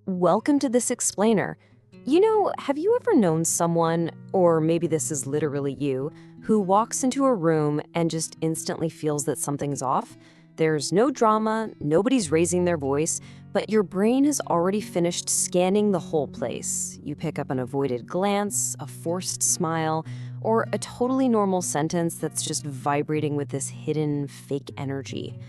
Welcome to this explainer. Have you ever known someone, or maybe this is literally you, who walks into a room and just instantly feels that something's off? There's no drama, nobody's raising their voice, but your brain has already finished scanning the whole place. You pick up an avoided glance, a forced smile, or a totally normal sentence that's just vibrating with this hidden fake energy.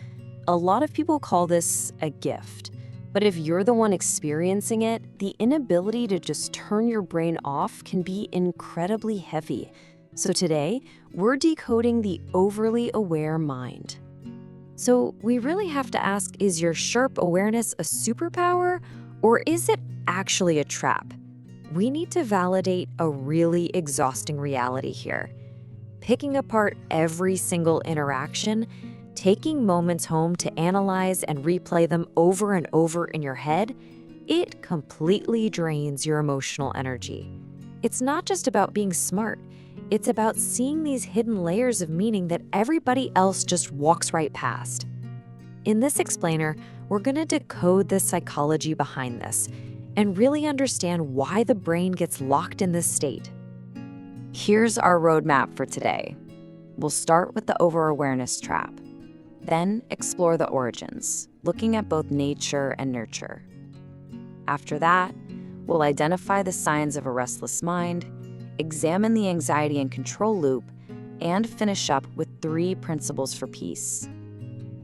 A lot of people call this a gift. But if you're the one experiencing it, the inability to just turn your brain off can be incredibly heavy. So today, we're decoding the overly aware mind. So we really have to ask, is your sharp awareness a superpower, or is it actually a trap? We need to validate a really exhausting reality here. Picking apart every single interaction, taking moments home to analyze and replay them over and over in your head, it completely drains your emotional energy. It's not just about being smart. It's about seeing these hidden layers of meaning that everybody else just walks right past. In this explainer, we're going to decode the psychology behind this and really understand why the brain gets locked in this state. Here's our roadmap for today. We'll start with the over-awareness trap. Then explore the origins, looking at both nature and nurture. After that, we'll identify the signs of a restless mind, examine the anxiety and control loop, and finish up with 3 principles for peace.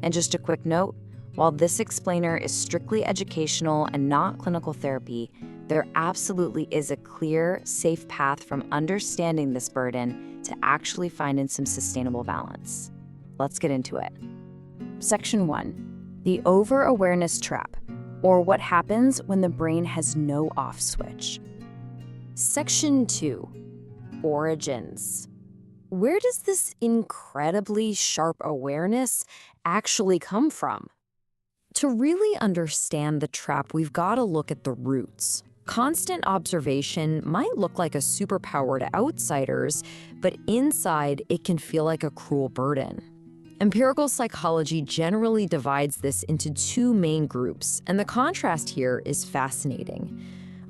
And just a quick note, while this explainer is strictly educational and not clinical therapy, there absolutely is a clear, safe path from understanding this burden to actually finding some sustainable balance. Let's get into it. Section 1. The over-awareness trap, or what happens when the brain has no off switch. Section 2. Origins. Where does this incredibly sharp awareness actually come from? To really understand the trap, we've got to look at the roots. Constant observation might look like a superpower to outsiders, but inside it can feel like a cruel burden. Empirical psychology generally divides this into 2 main groups, and the contrast here is fascinating.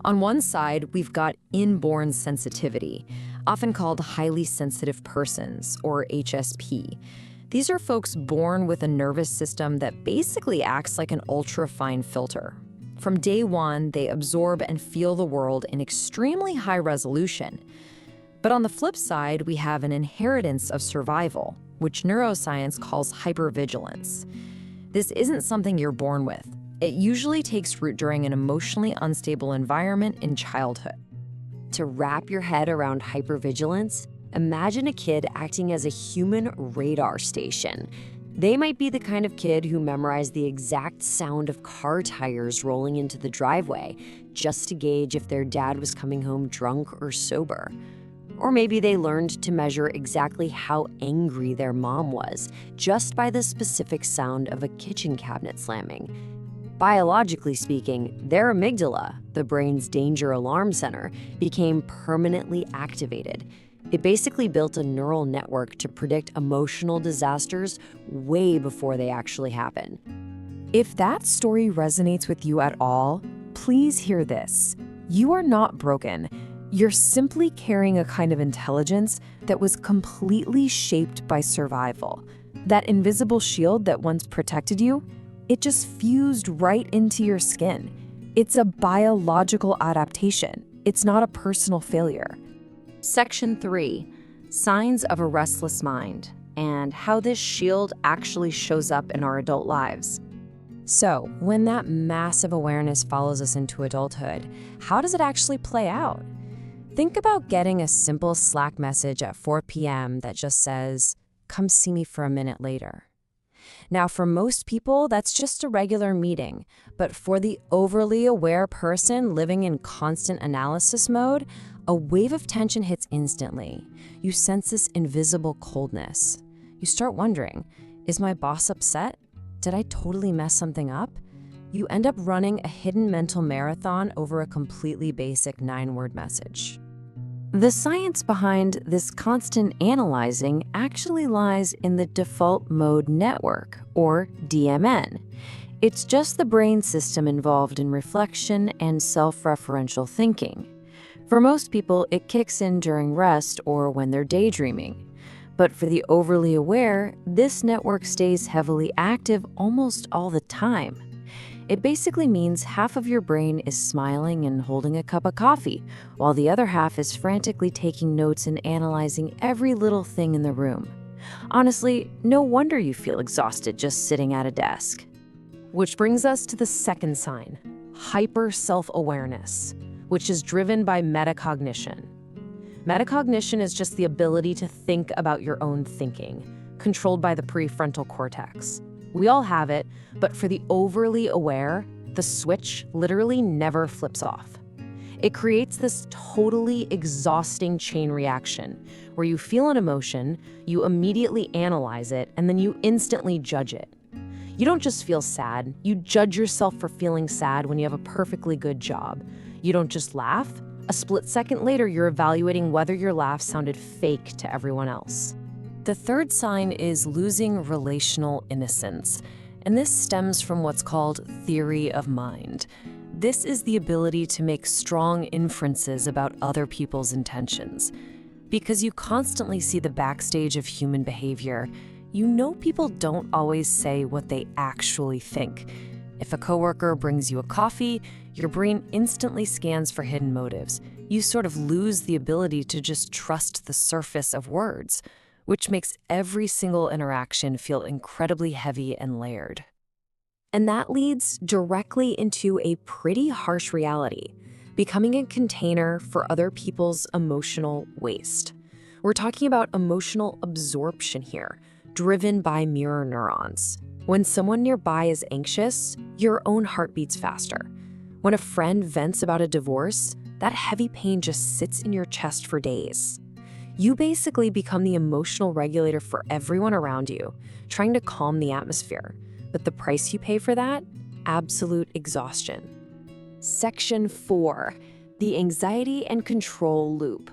On one side, we've got inborn sensitivity, often called highly sensitive persons, or HSP. These are folks born with a nervous system that basically acts like an ultra-fine filter. From day one, they absorb and feel the world in extremely high resolution. But on the flip side, we have an inheritance of survival, which neuroscience calls hypervigilance. This isn't something you're born with. It usually takes root during an emotionally unstable environment in childhood. To wrap your head around hypervigilance, imagine a kid acting as a human radar station. They might be the kind of kid who memorized the exact sound of car tires rolling into the driveway just to gauge if their dad was coming home drunk or sober. Or maybe they learned to measure exactly how angry their mom was just by the specific sound of a kitchen cabinet slamming. Biologically speaking, their amygdala, the brain's danger alarm center, became permanently activated. It basically built a neural network to predict emotional disasters way before they actually happen. If that story resonates with you at all, please hear this. You are not broken. You're simply carrying a kind of intelligence that was completely shaped by survival. That invisible shield that once protected you, it just fused right into your skin. It's a biological adaptation. It's not a personal failure. Section 3. Signs of a restless mind, and how this shield actually shows up in our adult lives. So, when that massive awareness follows us into adulthood, how does it actually play out? Think about getting a simple Slack message at 4 p.m. that just says, "Come see me for a minute later." Now, for most people, that's just a regular meeting. But for the overly aware person living in constant analysis mode, a wave of tension hits instantly. You sense this invisible coldness. You start wondering, is my boss upset? Did I totally mess something up? You end up running a hidden mental marathon over a completely basic 9-word message. The science behind this constant analyzing actually lies in the default mode network, or DMN. It's just the brain system involved in reflection and self-referential thinking. For most people, it kicks in during rest or when they're daydreaming. But for the overly aware, this network stays heavily active almost all the time. It basically means half of your brain is smiling and holding a cup of coffee, while the other half is frantically taking notes and analyzing every little thing in the room. Honestly, no wonder you feel exhausted just sitting at a desk. Which brings us to the second sign, hyper self-awareness, which is driven by metacognition. Metacognition is just the ability to think about your own thinking, controlled by the prefrontal cortex. We all have it, but for the overly aware, the switch literally never flips off. It creates this totally exhausting chain reaction where you feel an emotion, you immediately analyze it, and then you instantly judge it. You don't just feel sad, you judge yourself for feeling sad when you have a perfectly good job. You don't just laugh. A split second later, you're evaluating whether your laugh sounded fake to everyone else. The third sign is losing relational innocence, and this stems from what's called theory of mind. This is the ability to make strong inferences about other people's intentions. Because you constantly see the backstage of human behavior, you know people don't always say what they actually think. If a coworker brings you a coffee, your brain instantly scans for hidden motives. You sort of lose the ability to just trust the surface of words, which makes every single interaction feel incredibly heavy and layered. And that leads directly into a pretty harsh reality, becoming a container for other people's emotional waste. We're talking about emotional absorption here, driven by mirror neurons. When someone nearby is anxious, your own heart beats faster. When a friend vents about a divorce, that heavy pain just sits in your chest for days. You basically become the emotional regulator for everyone around you, trying to calm the atmosphere. But the price you pay for that? Absolute exhaustion. Section 4, the anxiety and control loop.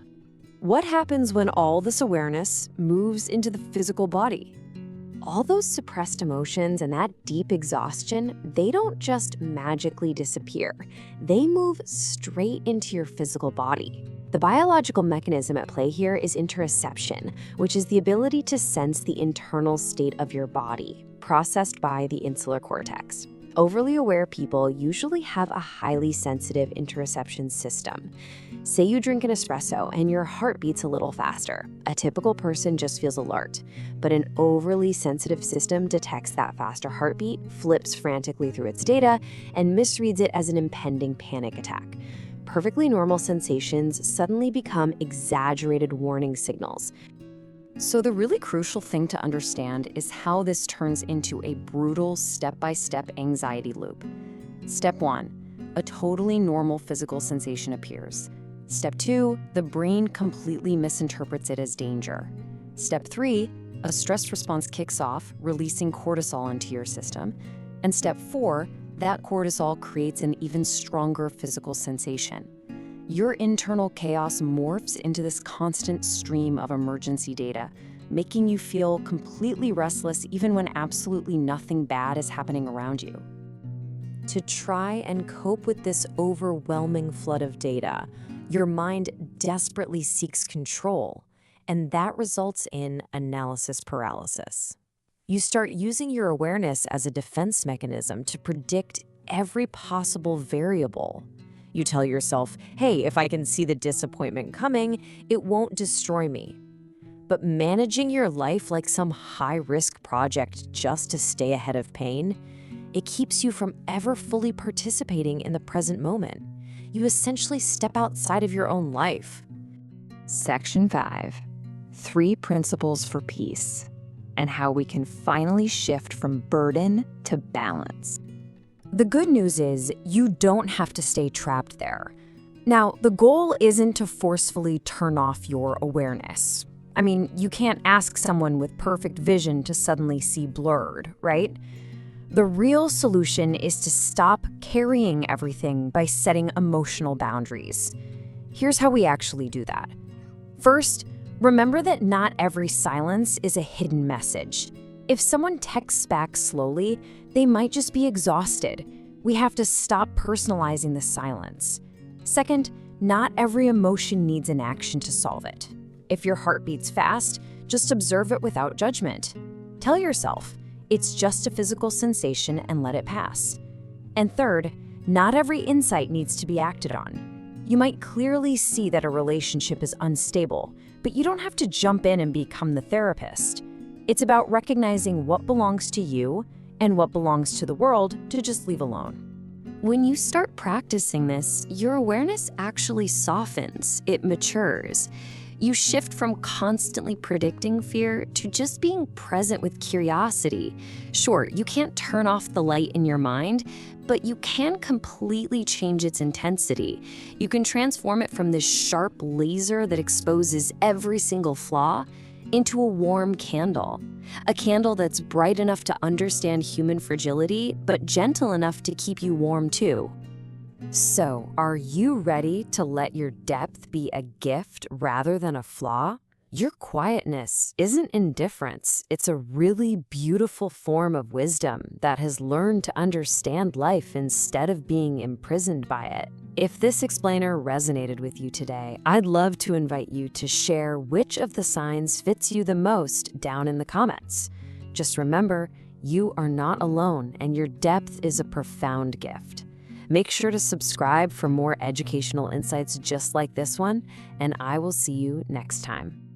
What happens when all this awareness moves into the physical body? All those suppressed emotions and that deep exhaustion, they don't just magically disappear. They move straight into your physical body. The biological mechanism at play here is interoception, which is the ability to sense the internal state of your body, processed by the insular cortex. Overly aware people usually have a highly sensitive interoception system. Say you drink an espresso and your heart beats a little faster. A typical person just feels alert, but an overly sensitive system detects that faster heartbeat, flips frantically through its data, and misreads it as an impending panic attack. Perfectly normal sensations suddenly become exaggerated warning signals. So the really crucial thing to understand is how this turns into a brutal step-by-step anxiety loop. Step 1, a totally normal physical sensation appears. Step 2, the brain completely misinterprets it as danger. Step 3, a stress response kicks off, releasing cortisol into your system. And step 4, that cortisol creates an even stronger physical sensation. Your internal chaos morphs into this constant stream of emergency data, making you feel completely restless even when absolutely nothing bad is happening around you. To try and cope with this overwhelming flood of data, your mind desperately seeks control, and that results in analysis paralysis. You start using your awareness as a defense mechanism to predict every possible variable. You tell yourself, hey, if I can see the disappointment coming, it won't destroy me. But managing your life like some high-risk project just to stay ahead of pain, it keeps you from ever fully participating in the present moment. You essentially step outside of your own life. Section 5, 3 principles for peace, and how we can finally shift from burden to balance. The good news is you don't have to stay trapped there. Now, the goal isn't to forcefully turn off your awareness. I mean, you can't ask someone with perfect vision to suddenly see blurred, right? The real solution is to stop carrying everything by setting emotional boundaries. Here's how we actually do that. First, remember that not every silence is a hidden message. If someone texts back slowly, they might just be exhausted. We have to stop personalizing the silence. Second, not every emotion needs an action to solve it. If your heart beats fast, just observe it without judgment. Tell yourself, it's just a physical sensation and let it pass. And third, not every insight needs to be acted on. You might clearly see that a relationship is unstable, but you don't have to jump in and become the therapist. It's about recognizing what belongs to you and what belongs to the world to just leave alone. When you start practicing this, your awareness actually softens, it matures. You shift from constantly predicting fear to just being present with curiosity. Sure, you can't turn off the light in your mind, but you can completely change its intensity. You can transform it from this sharp laser that exposes every single flaw into a warm candle. A candle that's bright enough to understand human fragility, but gentle enough to keep you warm too. So, are you ready to let your depth be a gift rather than a flaw? Your quietness isn't indifference. It's a really beautiful form of wisdom that has learned to understand life instead of being imprisoned by it. If this explainer resonated with you today, I'd love to invite you to share which of the signs fits you the most down in the comments. Just remember, you are not alone and your depth is a profound gift. Make sure to subscribe for more educational insights just like this one, and I will see you next time.